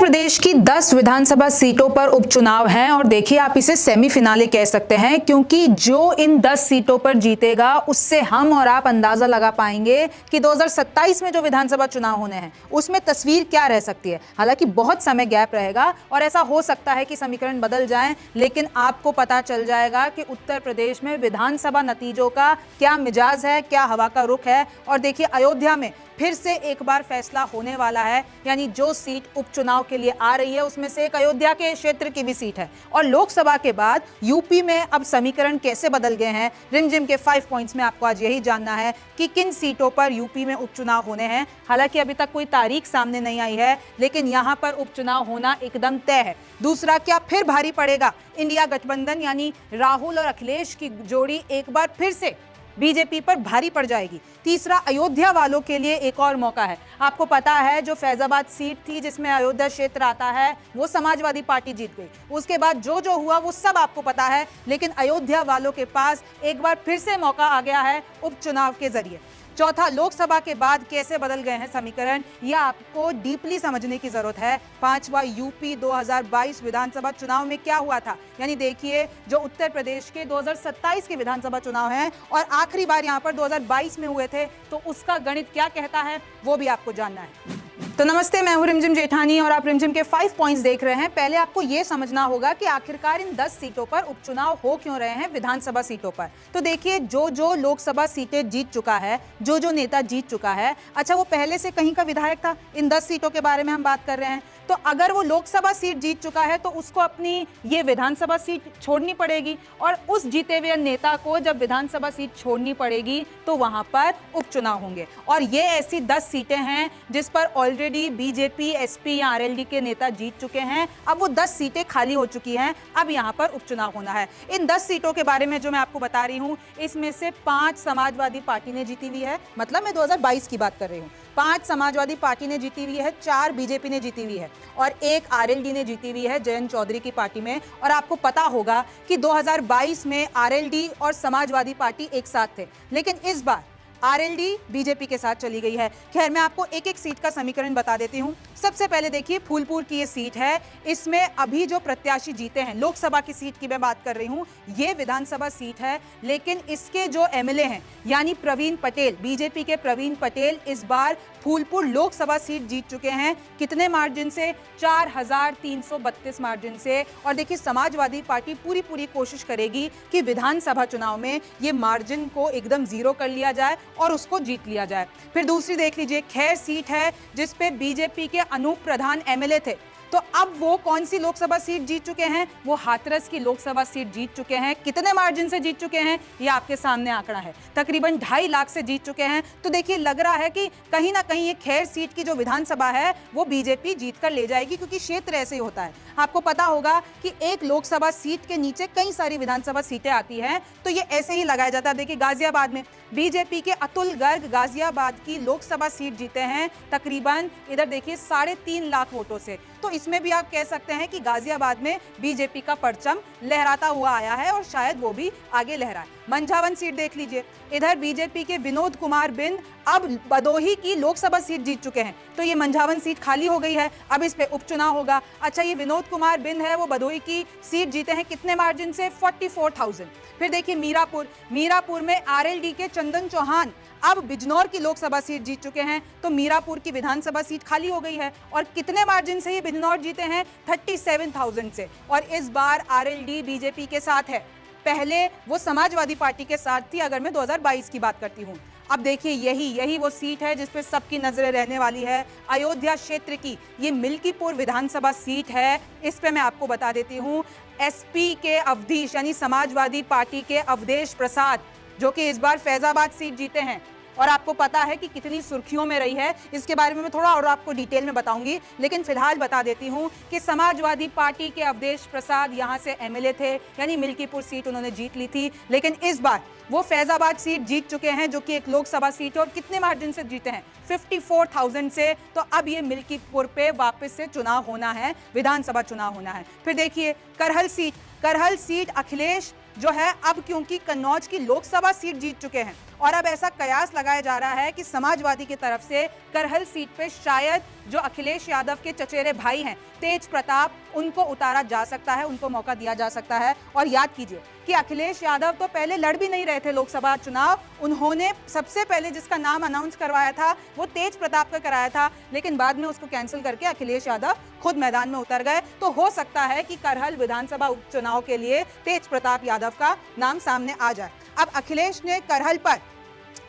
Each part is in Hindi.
प्रदेश की 10 विधानसभा सीटों पर उपचुनाव हैं और देखिए आप इसे सेमीफिनाले कह सकते हैं, क्योंकि जो इन 10 सीटों पर जीतेगा उससे हम और आप अंदाजा लगा पाएंगे कि 2027 में जो विधानसभा चुनाव होने हैं उसमें तस्वीर क्या रह सकती है। हालांकि बहुत समय गैप रहेगा और ऐसा हो सकता है कि समीकरण बदल जाएं, लेकिन आपको पता चल जाएगा कि उत्तर प्रदेश में विधानसभा नतीजों का क्या मिजाज है, क्या हवा का रुख है। और देखिए अयोध्या में फिर से एक बार फैसला होने वाला है, यानी जो सीट उपचुनाव के लिए आ रही है उसमें से एक अयोध्या के क्षेत्र की भी सीट है। और लोकसभा के बाद यूपी में अब समीकरण कैसे बदल गए हैं, रिमझिम के 5 पॉइंट्स में आपको आज यही जानना है कि किन सीटों पर यूपी में उपचुनाव होने हैं। हालांकि अभी तक कोई तारीख सामने नहीं आई है, लेकिन यहां पर उपचुनाव होना एकदम तय है। दूसरा, क्या फिर भारी पड़ेगा इंडिया गठबंधन, यानी राहुल और अखिलेश की जोड़ी एक बार फिर से बीजेपी पर भारी पड़ जाएगी। तीसरा, अयोध्या वालों के लिए एक और मौका है। आपको पता है जो फैजाबाद सीट थी जिसमें अयोध्या क्षेत्र आता है वो समाजवादी पार्टी जीत गई। उसके बाद जो जो हुआ वो सब आपको पता है, लेकिन अयोध्या वालों के पास एक बार फिर से मौका आ गया है उपचुनाव के जरिए। चौथा, लोकसभा के बाद कैसे बदल गए हैं समीकरण, यह आपको डीपली समझने की जरूरत है। पांचवा, यूपी 2022 विधानसभा चुनाव में क्या हुआ था, यानी देखिए जो उत्तर प्रदेश के 2027 के विधानसभा चुनाव हैं और आखिरी बार यहां पर 2022 में हुए थे, तो उसका गणित क्या कहता है वो भी आपको जानना है। तो नमस्ते, मैं हूं रिमझिम जेठानी और आप रिमझिम के 5 पॉइंट्स देख रहे हैं। पहले आपको यह समझना होगा कि आखिरकार इन 10 सीटों पर उपचुनाव हो क्यों रहे हैं विधानसभा सीटों पर। तो देखिए जो जो लोकसभा सीटें जीत चुका है, जो जो नेता जीत चुका है, अच्छा वो पहले से कहीं का विधायक था, इन 10 सीटों के बारे में हम बात कर रहे हैं, तो अगर वो लोकसभा सीट जीत चुका है तो उसको अपनी ये विधानसभा सीट छोड़नी पड़ेगी, और उस जीते हुए नेता को जब विधानसभा सीट छोड़नी पड़ेगी तो वहां पर उपचुनाव होंगे। और ये ऐसी 10 सीटें हैं जिस पर ऑलरेडी बीजेपी, एसपी या आरएलडी के नेता जीत चुके हैं। अब वो 10 सीटें खाली हो चुकी हैं, अब यहां पर उपचुनाव होना है। इन 10 सीटों के बारे में जो मैं आपको बता रही हूं, इसमें से 5 समाजवादी पार्टी ने जीती हुई है, मतलब मैं 2022 की बात कर रही हूं। 5 समाजवादी पार्टी ने जीती हुई है, 4 बीजेपी ने जीती हुई है और 1 आरएलडी ने जीती हुई है जयंत चौधरी की पार्टी में। और आपको पता होगा कि 2022 में आरएलडी और समाजवादी पार्टी एक साथ थे, लेकिन इस बार आरएलडी बीजेपी के साथ चली गई है। खैर, मैं आपको एक एक सीट का समीकरण बता देती हूं। सबसे पहले देखिए फूलपुर की ये सीट है, इसमें अभी जो प्रत्याशी जीते हैं, लोकसभा की सीट की मैं बात कर रही हूं, ये विधानसभा सीट है, लेकिन इसके जो एमएलए हैं यानी प्रवीण पटेल, बीजेपी के प्रवीण पटेल इस बार फूलपुर लोकसभा सीट जीत चुके हैं। कितने मार्जिन से? 4332 मार्जिन से। और देखिए समाजवादी पार्टी पूरी कोशिश करेगी कि विधानसभा चुनाव में ये मार्जिन को एकदम जीरो कर लिया जाए और उसको जीत लिया जाए। फिर दूसरी देख लीजिए, खैर सीट है जिसपे बीजेपी के अनूप प्रधान एमएलए थे, तो अब वो कौन सी लोकसभा सीट जीत चुके हैं? वो हाथरस की लोकसभा सीट जीत चुके हैं। कितने मार्जिन से जीत चुके हैं ये आपके सामने आंकड़ा है, तकरीबन 2.5 लाख से जीत चुके हैं। तो देखिए लग रहा है कि कहीं ना कहीं ये खैर सीट की जो विधानसभा है वो बीजेपी जीत कर ले जाएगी, क्योंकि क्षेत्र ऐसे ही होता है। आपको पता होगा कि एक लोकसभा सीट के नीचे कई सारी विधानसभा सीटें आती हैं, तो ये ऐसे ही लगाया जाता है। देखिए गाजियाबाद में बीजेपी के अतुल गर्ग गाजियाबाद की लोकसभा सीट जीते हैं, तकरीबन इधर देखिए 3.5 लाख वोटों से। तो इसमें भी आप कह सकते हैं कि गाजियाबाद में बीजेपी का परचम लहराता हुआ आया है और शायद वो भी आगे लहराए। मंझावन सीट देख लीजिए, इधर बीजेपी के विनोद कुमार बिंद अब भदोही की लोकसभा सीट जीत चुके हैं, तो ये मंझावन सीट खाली हो गई है, अब इस पे उपचुनाव होगा। अच्छा, ये विनोद कुमार बिंद है, वो भदोही की सीट जीते हैं, कितने मार्जिन से? 44,000। फिर देखिए मीरापुर में आरएलडी के चंदन चौहान अब बिजनौर की लोकसभा सीट जीत चुके हैं, तो मीरापुर की विधानसभा सीट खाली हो गई है। और कितने मार्जिन से ये बिजनौर जीते हैं? 37,000 से। और इस बार आरएलडी बीजेपी के साथ है, पहले वो समाजवादी पार्टी के साथ थी अगर मैं 2022 की बात करती हूं। अब देखिए यही वो सीट है जिस पे सबकी नजरें रहने वाली है, अयोध्या क्षेत्र की ये मिल्कीपुर विधानसभा सीट है। इस पे मैं आपको बता देती हूं, एसपी के अवधेश यानी समाजवादी पार्टी के अवधेश प्रसाद जो कि इस बार फैजाबाद सीट जीते हैं, और आपको पता है कि कितनी सुर्खियों में रही है, इसके बारे में मैं थोड़ा और आपको डिटेल में बताऊंगी, लेकिन फिलहाल बता देती हूं कि समाजवादी पार्टी के अवधेश प्रसाद यहां से एमएलए थे, यानी मिल्कीपुर सीट उन्होंने जीत ली थी, लेकिन इस बार वो फैजाबाद सीट जीत चुके हैं जो कि एक लोकसभा सीट है। और कितने मार्जिन से जीते हैं? 54,000 से। तो अब ये मिल्कीपुर पे वापस से चुनाव होना है, विधानसभा चुनाव होना है। फिर देखिए करहल सीट अखिलेश जो है, अब क्योंकि कन्नौज की लोकसभा सीट जीत चुके हैं और अब ऐसा कयास लगाया जा रहा है कि समाजवादी की तरफ से करहल सीट पे शायद जो अखिलेश यादव के चचेरे भाई हैं तेज प्रताप, उनको उतारा जा सकता है, उनको मौका दिया जा सकता है। और याद कीजिए कि अखिलेश यादव तो पहले लड़ भी नहीं रहे थे लोकसभा चुनाव, उन्होंने सबसे पहले जिसका नाम अनाउंस करवाया था वो तेज प्रताप का कराया था, लेकिन बाद में उसको कैंसिल करके अखिलेश यादव खुद मैदान में उतर गए। तो हो सकता है कि करहल विधानसभा उपचुनाव के लिए तेज प्रताप यादव का नाम सामने आ जाए। अब अखिलेश ने करहल पर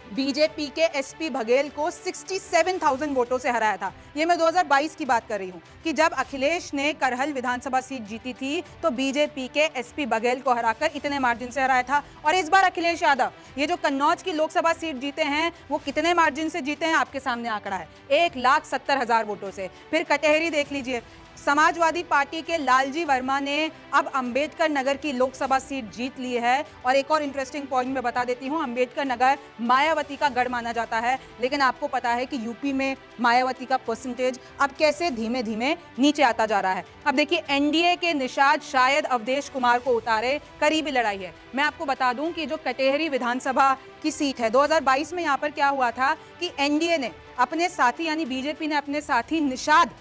बीजेपी के एसपी बघेल को 67,000 वोटों से हराया था। ये मैं 2022 की बात कर रही हूँ कि जब अखिलेश ने करहल विधानसभा सीट जीती थी तो बीजेपी के एसपी बघेल को हराकर इतने मार्जिन से हराया था। और इस बार अखिलेश यादव ये जो कन्नौज की लोकसभा सीट जीते हैं वो कितने मार्जिन से जीते हैं आपके सामने आंकड़ा है, 1,70,000 वोटों से। फिर कटेहरी देख लीजिए, समाजवादी पार्टी के लालजी वर्मा ने अब अंबेडकर नगर की लोकसभा सीट जीत ली है। और एक और इंटरेस्टिंग पॉइंट मैं बता देती हूं, अंबेडकर नगर मायावती का गढ़ माना जाता है, लेकिन आपको पता है कि यूपी में मायावती का परसेंटेज अब कैसे धीमे धीमे नीचे आता जा रहा है। अब देखिए एनडीए के निषाद शायद अवधेश कुमार को उतारे, करीबी लड़ाई है। मैं आपको बता दूं कि जो कटेहरी विधानसभा की सीट है 2022 में यहाँ पर क्या हुआ था कि एनडीए ने अपने साथी यानी बीजेपी ने अपने साथी निषाद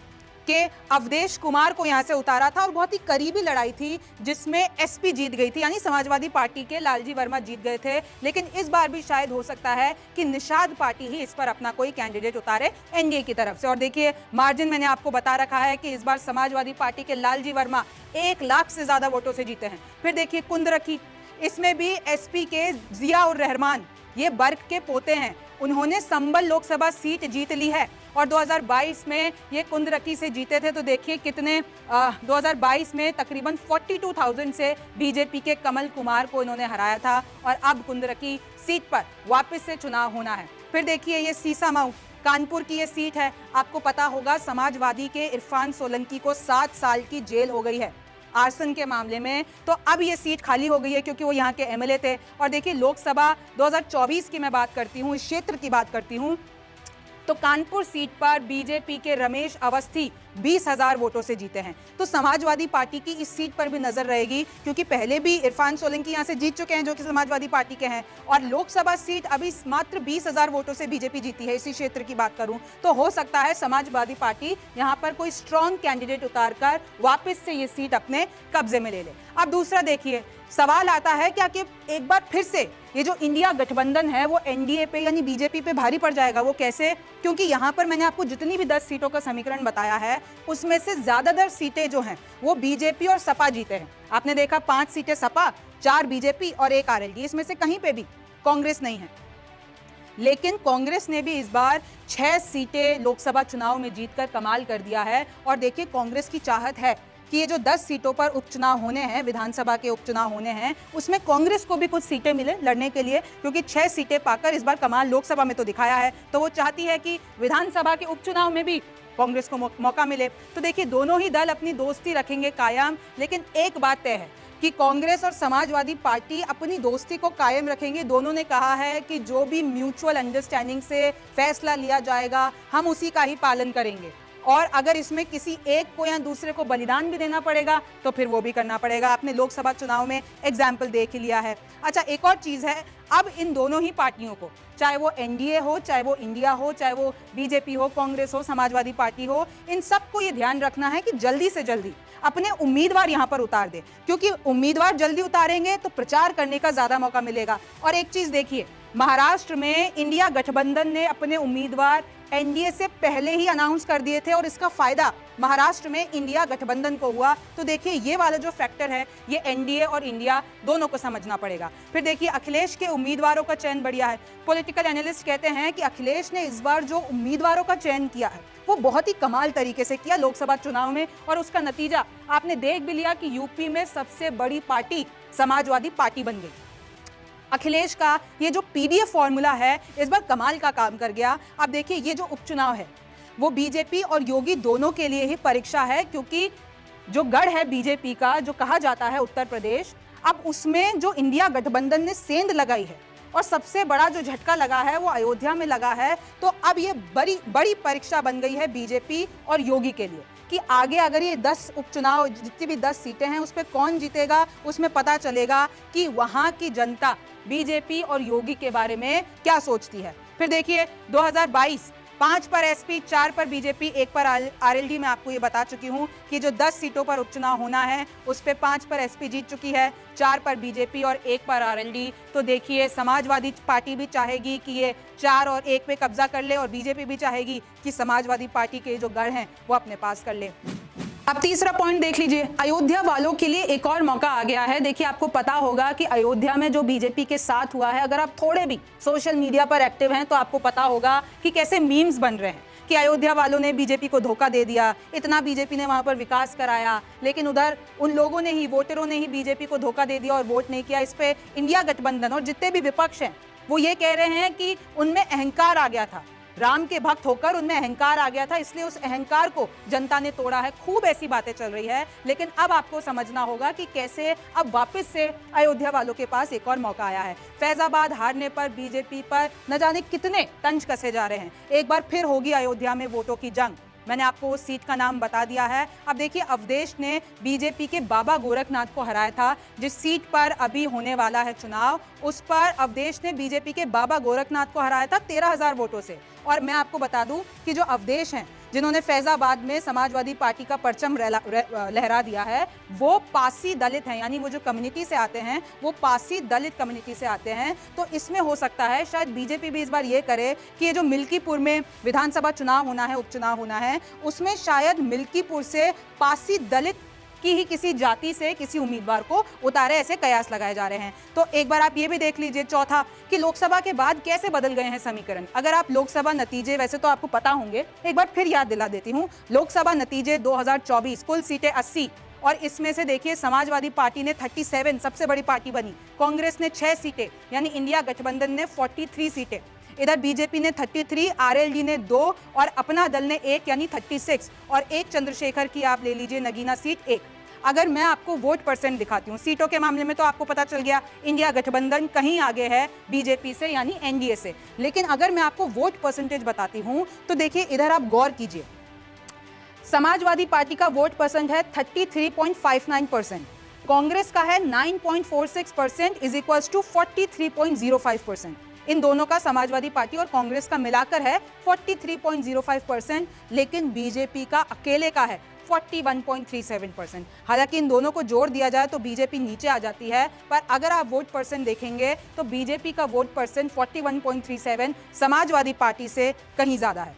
के अवधेश कुमार को यहां से उतारा था और बहुत ही करीबी लड़ाई थी जिसमें एसपी जीत गई थी, यानी समाजवादी पार्टी के लालजी वर्मा जीत गए थे। लेकिन इस बार भी शायद हो सकता है कि निषाद पार्टी ही इस पर अपना कोई कैंडिडेट उतारे एनडीए की तरफ से। और देखिए मार्जिन मैंने आपको बता रखा है कि इस बार समाजवादी पार्टी के लालजी वर्मा 1 लाख से ज्यादा वोटों से जीते हैं। फिर देखिए कुंदरकी, इसमें भी एसपी के जिया उर रहमान, ये बर्क के पोते हैं, उन्होंने संबल लोकसभा सीट जीत ली है और 2022 में ये कुंदरकी से जीते थे। तो देखिए कितने 2022 में तकरीबन 42,000 से बीजेपी के कमल कुमार को इन्होंने हराया था और अब कुंदरकी सीट पर वापस से चुनाव होना है। फिर देखिए ये सीसामाऊ कानपुर की ये सीट है, आपको पता होगा समाजवादी के इरफान सोलंकी को 7 साल की जेल हो गई है आर्सन के मामले में। तो अब ये सीट खाली हो गई है क्योंकि वो यहाँ के एमएलए थे। और देखिए लोकसभा 2024 की मैं बात करती हूँ, इस क्षेत्र की बात करती हूँ, तो कानपुर सीट पर बीजेपी के रमेश अवस्थी 20,000 वोटों से जीते हैं। तो समाजवादी पार्टी की इस सीट पर भी नजर रहेगी क्योंकि पहले भी इरफान सोलंकी यहां से जीत चुके हैं जो कि समाजवादी पार्टी के हैं और लोकसभा सीट अभी मात्र 20,000 वोटों से बीजेपी जीती है। इसी क्षेत्र की बात करूं तो हो सकता है समाजवादी पार्टी यहां पर कोई स्ट्रॉन्ग कैंडिडेट उतारकर वापस से ये सीट अपने कब्जे में ले ले। अब दूसरा देखिए सवाल आता है क्या कि एक बार फिर से ये जो इंडिया गठबंधन है वो एनडीए पे यानी बीजेपी पे भारी पड़ जाएगा। वो कैसे? क्योंकि यहाँ पर मैंने आपको जितनी भी 10 सीटों का समीकरण बताया है उसमें से ज्यादातर सीटें जो हैं वो बीजेपी और सपा जीते हैं। आपने देखा 5 सीटें सपा, 4 बीजेपी और 1 आरएलडी, इसमें से कहीं पे भी कांग्रेस नहीं है। लेकिन कांग्रेस ने भी इस बार 6 सीटें लोकसभा चुनाव में जीतकर कमाल कर दिया है। और देखिए कांग्रेस की चाहत है कि ये जो 10 सीटों पर उपचुनाव होने हैं, विधानसभा के उपचुनाव होने हैं, उसमें कांग्रेस को भी कुछ सीटें मिले लड़ने के लिए, क्योंकि 6 सीटें पाकर इस बार कमाल लोकसभा में तो दिखाया है, तो वो चाहती है कि विधानसभा के उपचुनाव में भी कांग्रेस को मौका मिले। तो देखिए दोनों ही दल अपनी दोस्ती रखेंगे कायम, लेकिन एक बात तय है कि कांग्रेस और समाजवादी पार्टी अपनी दोस्ती को कायम रखेंगे। दोनों ने कहा है कि जो भी म्यूचुअल अंडरस्टैंडिंग से फैसला लिया जाएगा हम उसी का ही पालन करेंगे, और अगर इसमें किसी एक को या दूसरे को बलिदान भी देना पड़ेगा तो फिर वो भी करना पड़ेगा। आपने लोकसभा चुनाव में एग्जाम्पल देख ही लिया है। अच्छा एक और चीज़ है, अब इन दोनों ही पार्टियों को, चाहे वो एनडीए हो, चाहे वो इंडिया हो, चाहे वो बीजेपी हो, कांग्रेस हो, समाजवादी पार्टी हो, इन सबको ये ध्यान रखना है कि जल्दी से जल्दी अपने उम्मीदवार यहाँ पर उतार दे, क्योंकि उम्मीदवार जल्दी उतारेंगे तो प्रचार करने का ज्यादा मौका मिलेगा। और एक चीज देखिए, महाराष्ट्र में इंडिया गठबंधन ने अपने उम्मीदवार एनडीए से पहले ही अनाउंस कर दिए थे और इसका फायदा महाराष्ट्र में इंडिया गठबंधन को हुआ। तो देखिए ये वाला जो फैक्टर है ये एनडीए और इंडिया दोनों को समझना पड़ेगा। फिर देखिए अखिलेश के उम्मीदवारों का चयन बढ़िया है। पॉलिटिकल एनालिस्ट कहते हैं कि अखिलेश ने इस बार जो उम्मीदवारों का चयन किया है वो बहुत ही कमाल तरीके से किया लोकसभा चुनाव में, और उसका नतीजा आपने देख भी लिया कि यूपी में सबसे बड़ी पार्टी समाजवादी पार्टी बन गई। अखिलेश का ये जो पीडीएफ फॉर्मूला है इस बार कमाल का काम कर गया। अब देखिए ये जो उपचुनाव है वो बीजेपी और योगी दोनों के लिए ही परीक्षा है, क्योंकि जो गढ़ है बीजेपी का जो कहा जाता है उत्तर प्रदेश, अब उसमें जो इंडिया गठबंधन ने सेंध लगाई है और सबसे बड़ा जो झटका लगा है वो अयोध्या में लगा है। तो अब ये बड़ी परीक्षा बन गई है बीजेपी और योगी के लिए कि आगे अगर ये 10 उपचुनाव, जितनी भी 10 सीटें हैं उस पर कौन जीतेगा, उसमें पता चलेगा कि वहां की जनता बीजेपी और योगी के बारे में क्या सोचती है। फिर देखिए 2022 5 पर एसपी, 4 पर बीजेपी, 1 पर आरएलडी। मैं आपको ये बता चुकी हूं कि जो 10 सीटों पर उपचुनाव होना है उस पे 5 पर एसपी जीत चुकी है, 4 पर बीजेपी और 1 पर आरएलडी। तो देखिए, समाजवादी पार्टी भी चाहेगी कि ये 4 और 1 पे कब्जा कर ले और बीजेपी भी चाहेगी कि समाजवादी पार्टी के जो गढ़ हैं वो अपने पास कर ले। अब तीसरा पॉइंट देख लीजिए, अयोध्या वालों के लिए एक और मौका आ गया है। देखिए, आपको पता होगा कि अयोध्या में जो बीजेपी के साथ हुआ है, अगर आप थोड़े भी सोशल मीडिया पर एक्टिव हैं तो आपको पता होगा कि कैसे मीम्स बन रहे हैं कि अयोध्या वालों ने बीजेपी को धोखा दे दिया, इतना बीजेपी ने वहां पर विकास कराया, लेकिन उधर उन लोगों ने ही, वोटरों ने ही बीजेपी को धोखा दे दिया और वोट नहीं किया। इस पे इंडिया गठबंधन और जितने भी विपक्ष हैं वो ये कह रहे हैं कि उनमें अहंकार आ गया था, राम के भक्त होकर उनमें अहंकार आ गया था, इसलिए उस अहंकार को जनता ने तोड़ा है। खूब ऐसी बातें चल रही है, लेकिन अब आपको समझना होगा कि कैसे अब वापस से अयोध्या वालों के पास एक और मौका आया है। फैजाबाद हारने पर बीजेपी पर न जाने कितने तंज कसे जा रहे हैं। एक बार फिर होगी अयोध्या में वोटों की जंग। मैंने आपको उस सीट का नाम बता दिया है। अब देखिए, अवधेश ने बीजेपी के बाबा गोरखनाथ को हराया था। जिस सीट पर अभी होने वाला है चुनाव, उस पर अवधेश ने बीजेपी के बाबा गोरखनाथ को हराया था 13,000 वोटों से। और मैं आपको बता दूं कि जो अवधेश हैं, जिन्होंने फैजाबाद में समाजवादी पार्टी का परचम लहरा दिया है, वो पासी दलित हैं, यानी वो जो कम्युनिटी से आते हैं वो पासी दलित कम्युनिटी से आते हैं। तो इसमें हो सकता है शायद बीजेपी भी इस बार ये करे कि ये जो मिल्कीपुर में विधानसभा चुनाव होना है, उपचुनाव होना है, उसमें शायद मिल्कीपुर से पासी दलित की ही किसी जाति से किसी उम्मीदवार को उतारे, ऐसे कयास लगाए जा रहे हैं। तो एक बार आप ये भी देख लीजिए, चौथा, कि लोकसभा के बाद कैसे बदल गए हैं समीकरण। अगर आप लोकसभा नतीजे वैसे तो आपको पता होंगे, एक बार फिर याद दिला देती हूँ। लोकसभा नतीजे 2024, कुल सीटें 80 और इसमें से देखिए समाजवादी पार्टी ने 37, सबसे बड़ी पार्टी बनी, कांग्रेस ने 6 सीटें यानी इंडिया गठबंधन ने 43 सीटें, इधर बीजेपी ने 33, आरएलडी ने 2 और अपना दल ने 1 यानी 36 और एक चंद्रशेखर की आप ले लीजिए नगीना सीट 1। अगर मैं आपको वोट परसेंट दिखाती हूँ सीटों के मामले में तो आपको पता चल गया इंडिया गठबंधन कहीं आगे है बीजेपी से यानी एनडीए से। लेकिन अगर मैं आपको वोट परसेंटेज बताती हूँ तो देखिए, इधर आप गौर कीजिए, समाजवादी पार्टी का वोट परसेंट है 33.59%, कांग्रेस का है 9.46% इज इक्वल्स टू 43.05%। इन दोनों का, समाजवादी पार्टी और कांग्रेस का मिलाकर है 43.05%, लेकिन बीजेपी का अकेले का है 41.37%। हालांकि इन दोनों को जोड़ दिया जाए तो बीजेपी नीचे आ जाती है, पर अगर आप वोट परसेंट देखेंगे तो बीजेपी का वोट परसेंट 41.37 समाजवादी पार्टी से कहीं ज्यादा है।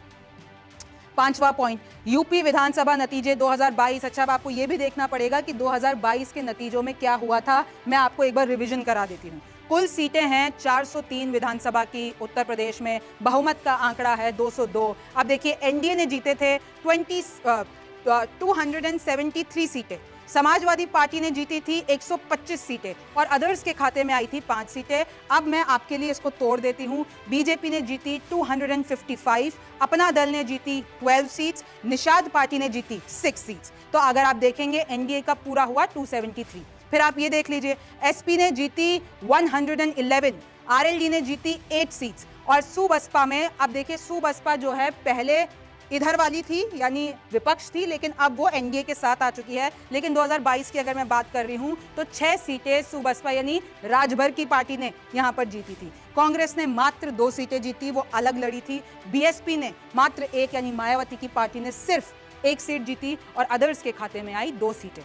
पांचवा पॉइंट, यूपी विधानसभा नतीजे 2022। अच्छा, अब आपको यह भी देखना पड़ेगा कि 2022 के नतीजों में क्या हुआ था। मैं आपको एक बार रिवीजन करा देती हूँ। कुल सीटें हैं 403 विधानसभा की उत्तर प्रदेश में, बहुमत का आंकड़ा है 202। अब देखिए, एनडीए ने जीते थे 273 सीटें, समाजवादी पार्टी ने जीती थी 125 सीटें और अदर्स के खाते में आई थी 5 सीटें। अब मैं आपके लिए इसको तोड़ देती हूँ। बीजेपी ने जीती 255, अपना दल ने जीती 12 सीट्स, निषाद पार्टी ने जीती 6 सीट्स। तो अगर आप देखेंगे एनडीए का पूरा हुआ 273। फिर आप ये देख लीजिए, एसपी ने जीती 111, आरएलडी ने जीती 8 सीट्स और सुबसपा में, अब देखिए सुबसपा जो है पहले इधर वाली थी यानी विपक्ष थी, लेकिन अब वो एनडीए के साथ आ चुकी है। लेकिन 2022 की अगर मैं बात कर रही हूं तो 6 सीटें सुबसपा यानी राजभर की पार्टी ने यहां पर जीती थी। कांग्रेस ने मात्र 2 सीटें जीती, वो अलग लड़ी थी। बीएसपी ने मात्र 1 यानी मायावती की पार्टी ने सिर्फ 1 सीट जीती और अदर्स के खाते में आई 2 सीटें।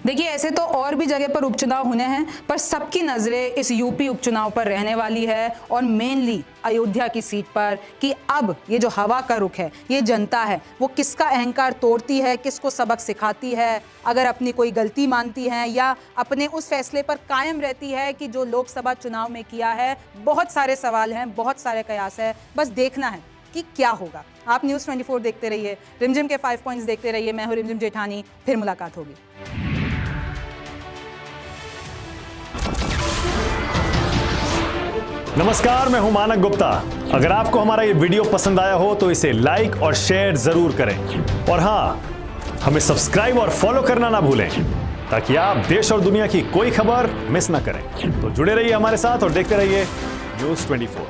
देखिए, ऐसे तो और भी जगह पर उपचुनाव होने हैं, पर सबकी नजरें इस यूपी उपचुनाव पर रहने वाली है और मेनली अयोध्या की सीट पर कि अब ये जो हवा का रुख है, ये जनता है, वो किसका अहंकार तोड़ती है, किसको सबक सिखाती है, अगर अपनी कोई गलती मानती है या अपने उस फैसले पर कायम रहती है कि जो लोकसभा चुनाव में किया है। बहुत सारे सवाल हैं, बहुत सारे कयास है, बस देखना है कि क्या होगा। आप न्यूज़ 24 देखते रहिए, रिमझिम के 5 पॉइंट्स देखते रहिए। मैं हूँ रिमझिम जेठानी, फिर मुलाकात होगी। नमस्कार, मैं हूं मानक गुप्ता। अगर आपको हमारा ये वीडियो पसंद आया हो तो इसे लाइक और शेयर जरूर करें और हाँ, हमें सब्सक्राइब और फॉलो करना ना भूलें ताकि आप देश और दुनिया की कोई खबर मिस ना करें। तो जुड़े रहिए हमारे साथ और देखते रहिए न्यूज़ 24।